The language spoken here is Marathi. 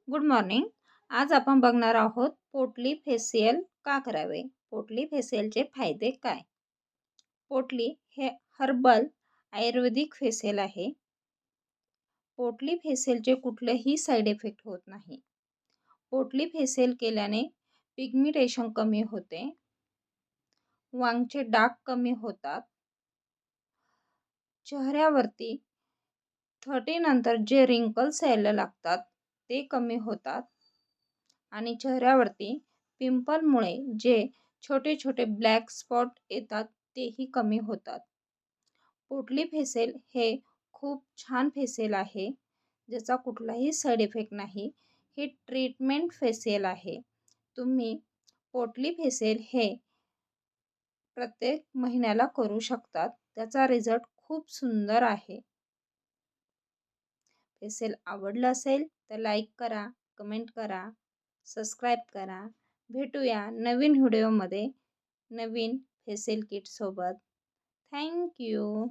Good morning. आज आपण बघणार आहोत पोटली फेशियल का करावे. पोटली फेशियलचे फायदे काय. पोटली हे हर्बल आयुर्वेदिक फेशियल आहे. पोटली फेशियलचे कुठलेही साईड इफेक्ट होत नाही. पोटली फेशियल केल्याने पिगमिटेशन कमी होते, वांगचे डाग कमी होतात, चेहऱ्यावरती 30 नंतर जे रिंकल्स यायला लागतात ते कमी होतात आणि चेहऱ्यावरती पिंपलमुळे जे छोटे छोटे ब्लॅक स्पॉट येतात तेही कमी होतात. पोटली फेशियल हे खूप छान फेशियल आहे, ज्याचा कुठलाही साईड इफेक्ट नाही. हे ट्रीटमेंट फेशियल आहे. तुम्ही पोटली फेशियल हे प्रत्येक महिन्याला करू शकतात. त्याचा रिझल्ट खूप सुंदर आहे. फेशियल आवडलं असेल तर लाईक करा, कमेंट करा, सबस्क्राईब करा. भेटूया नवीन व्हिडिओमध्ये नवीन फेशियल किट सोबत. Thank you.